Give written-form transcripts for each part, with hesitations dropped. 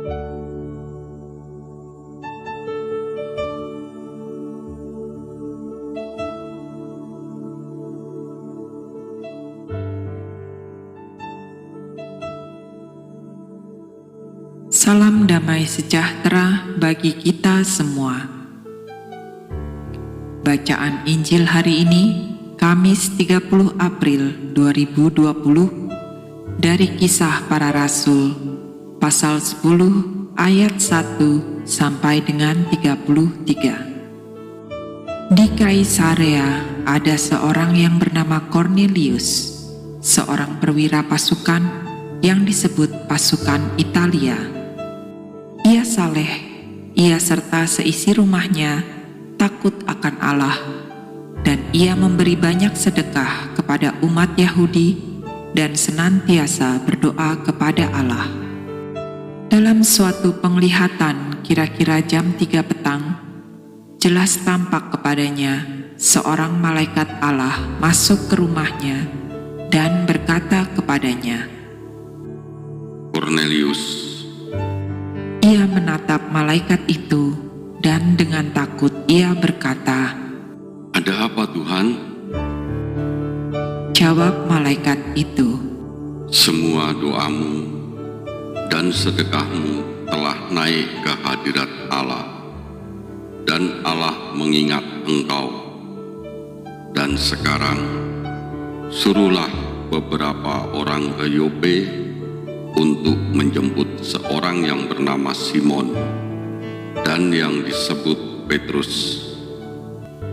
Salam damai sejahtera bagi kita semua. Bacaan Injil hari ini, Kamis 30 April 2020, dari Kisah Para Rasul, pasal 10 ayat 1 sampai dengan 33. Di Kaisarea ada seorang yang bernama Cornelius, seorang perwira pasukan yang disebut pasukan Italia. Ia saleh, ia serta seisi rumahnya takut akan Allah, dan ia memberi banyak sedekah kepada umat Yahudi dan senantiasa berdoa kepada Allah. Dalam suatu penglihatan kira-kira jam 3 petang, jelas tampak kepadanya seorang malaikat Allah masuk ke rumahnya dan berkata kepadanya, "Cornelius." Ia menatap malaikat itu dan dengan takut ia berkata, "Ada apa, Tuhan?" Jawab malaikat itu, "Semua doamu dan sedekahmu telah naik ke hadirat Allah, dan Allah mengingat engkau. Dan sekarang, suruhlah beberapa orang ke Yope untuk menjemput seorang yang bernama Simon dan yang disebut Petrus.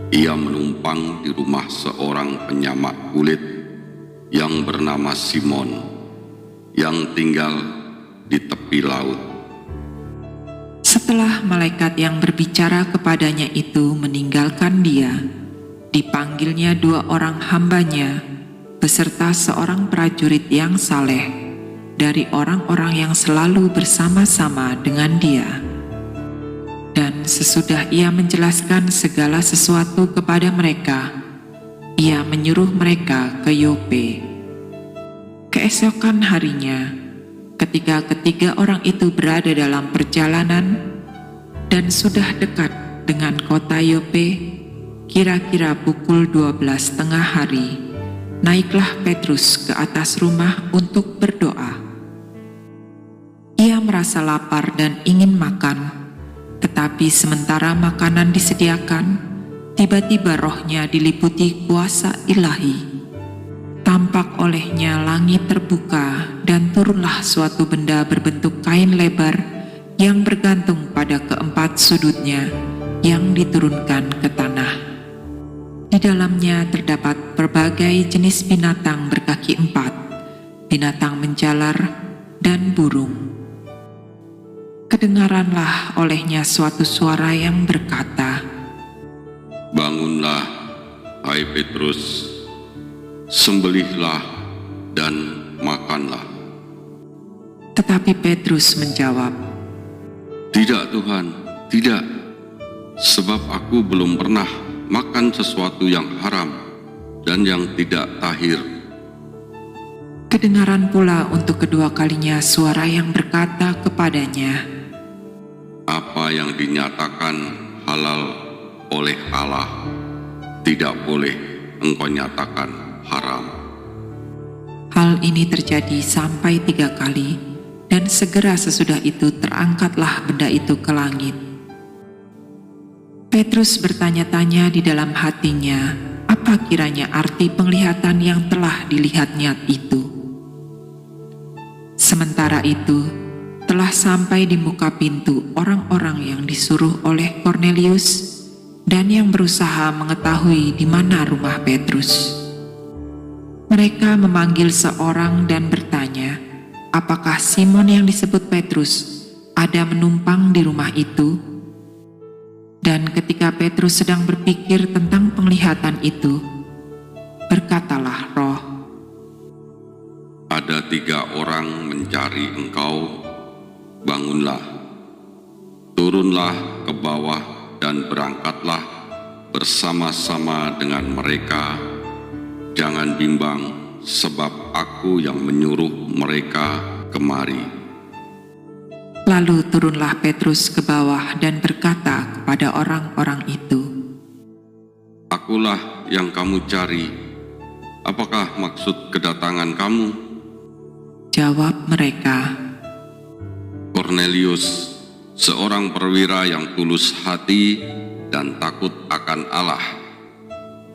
Ia menumpang di rumah seorang penyamak kulit yang bernama Simon, yang tinggal di tepi laut." Setelah malaikat yang berbicara kepadanya itu meninggalkan dia, dipanggilnya 2 orang hambanya beserta seorang prajurit yang saleh dari orang-orang yang selalu bersama-sama dengan dia. Dan sesudah ia menjelaskan segala sesuatu kepada mereka, ia menyuruh mereka ke Yope. Keesokan harinya, ketika ketiga orang itu berada dalam perjalanan dan sudah dekat dengan kota Yope, kira-kira pukul 12 tengah hari, naiklah Petrus ke atas rumah untuk berdoa. Ia merasa lapar dan ingin makan, tetapi sementara makanan disediakan, tiba-tiba rohnya diliputi kuasa ilahi. Tampak olehnya langit terbuka dan turunlah suatu benda berbentuk kain lebar yang bergantung pada keempat sudutnya yang diturunkan ke tanah. Di dalamnya terdapat berbagai jenis binatang berkaki 4, binatang menjalar, dan burung. Kedengaranlah olehnya suatu suara yang berkata, "Bangunlah, hai Petrus, sembelihlah dan makanlah." Tetapi Petrus menjawab, "Tidak, Tuhan, tidak, sebab aku belum pernah makan sesuatu yang haram dan yang tidak tahir." Kedengaran pula untuk kedua kalinya suara yang berkata kepadanya, "Apa yang dinyatakan halal oleh Allah, tidak boleh engkau nyatakan haram." Hal ini terjadi sampai 3 kali, dan segera sesudah itu terangkatlah benda itu ke langit. Petrus bertanya-tanya di dalam hatinya, apa kiranya arti penglihatan yang telah dilihatnya itu. Sementara itu, telah sampai di muka pintu orang-orang yang disuruh oleh Cornelius dan yang berusaha mengetahui di mana rumah Petrus. Mereka memanggil seorang dan bertanya, apakah Simon yang disebut Petrus ada menumpang di rumah itu? Dan ketika Petrus sedang berpikir tentang penglihatan itu, berkatalah roh, "Ada 3 orang mencari engkau. Bangunlah, turunlah ke bawah dan berangkatlah bersama-sama dengan mereka. Jangan bimbang, sebab aku yang menyuruh mereka kemari." Lalu turunlah Petrus ke bawah dan berkata kepada orang-orang itu, "Akulah yang kamu cari. Apakah maksud kedatangan kamu?" Jawab mereka, "Kornelius, seorang perwira yang tulus hati dan takut akan Allah,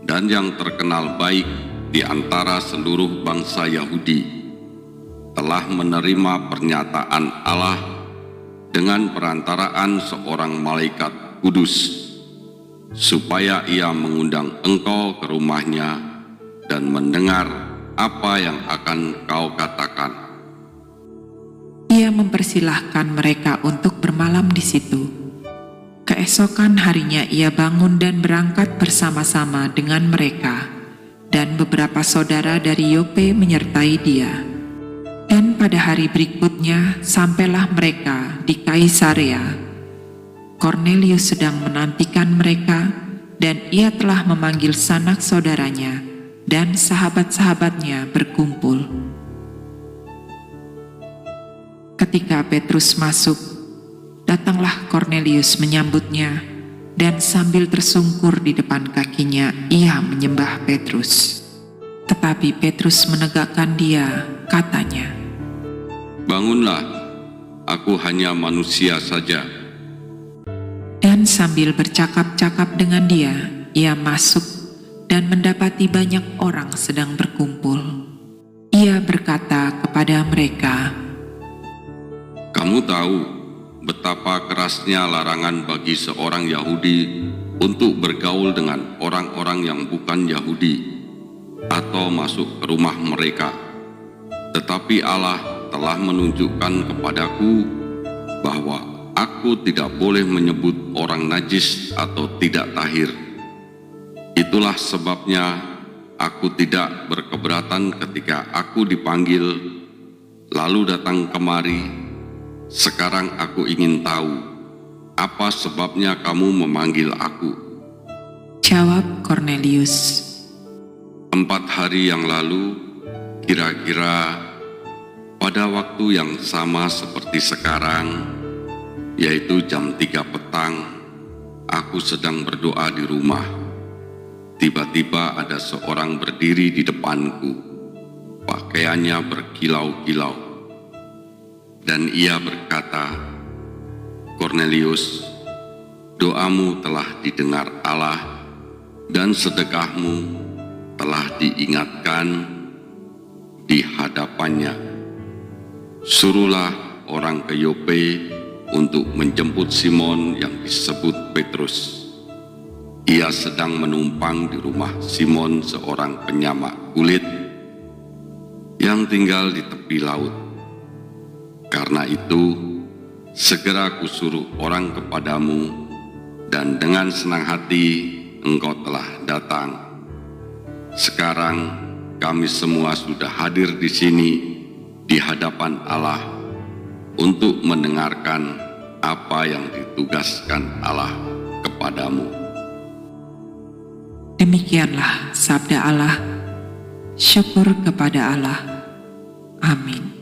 dan yang terkenal baik di antara seluruh bangsa Yahudi, telah menerima pernyataan Allah dengan perantaraan seorang malaikat kudus, supaya ia mengundang engkau ke rumahnya dan mendengar apa yang akan kau katakan." Ia mempersilahkan mereka untuk bermalam di situ. Keesokan harinya ia bangun dan berangkat bersama-sama dengan mereka, dan beberapa saudara dari Yope menyertai dia. Dan pada hari berikutnya sampailah mereka di Kaisarea. Kornelius sedang menantikan mereka, dan ia telah memanggil sanak saudaranya dan sahabat-sahabatnya berkumpul. Ketika Petrus masuk, datanglah Kornelius menyambutnya, dan sambil tersungkur di depan kakinya, ia menyembah Petrus. Tetapi Petrus menegakkan dia, katanya, "Bangunlah, aku hanya manusia saja." Dan sambil bercakap-cakap dengan dia, ia masuk dan mendapati banyak orang sedang berkumpul. Ia berkata kepada mereka, "Kamu tahu betapa kerasnya larangan bagi seorang Yahudi untuk bergaul dengan orang-orang yang bukan Yahudi atau masuk ke rumah mereka. Tetapi Allah telah menunjukkan kepadaku bahwa aku tidak boleh menyebut orang najis atau tidak tahir. Itulah sebabnya aku tidak berkeberatan ketika aku dipanggil, lalu datang kemari. Sekarang aku ingin tahu, apa sebabnya kamu memanggil aku?" Jawab Kornelius, 4 hari yang lalu, kira-kira pada waktu yang sama seperti sekarang, yaitu jam 3 petang, aku sedang berdoa di rumah. Tiba-tiba ada seorang berdiri di depanku, pakaiannya berkilau-kilau. Dan ia berkata, "Kornelius, doamu telah didengar Allah, dan sedekahmu telah diingatkan di hadapannya. Suruhlah orang ke Yope untuk menjemput Simon yang disebut Petrus. Ia sedang menumpang di rumah Simon, seorang penyamak kulit yang tinggal di tepi laut. Karena itu, segera kusuruh orang kepadamu, dan dengan senang hati engkau telah datang. Sekarang kami semua sudah hadir di sini di hadapan Allah untuk mendengarkan apa yang ditugaskan Allah kepadamu." Demikianlah sabda Allah. Syukur kepada Allah. Amin.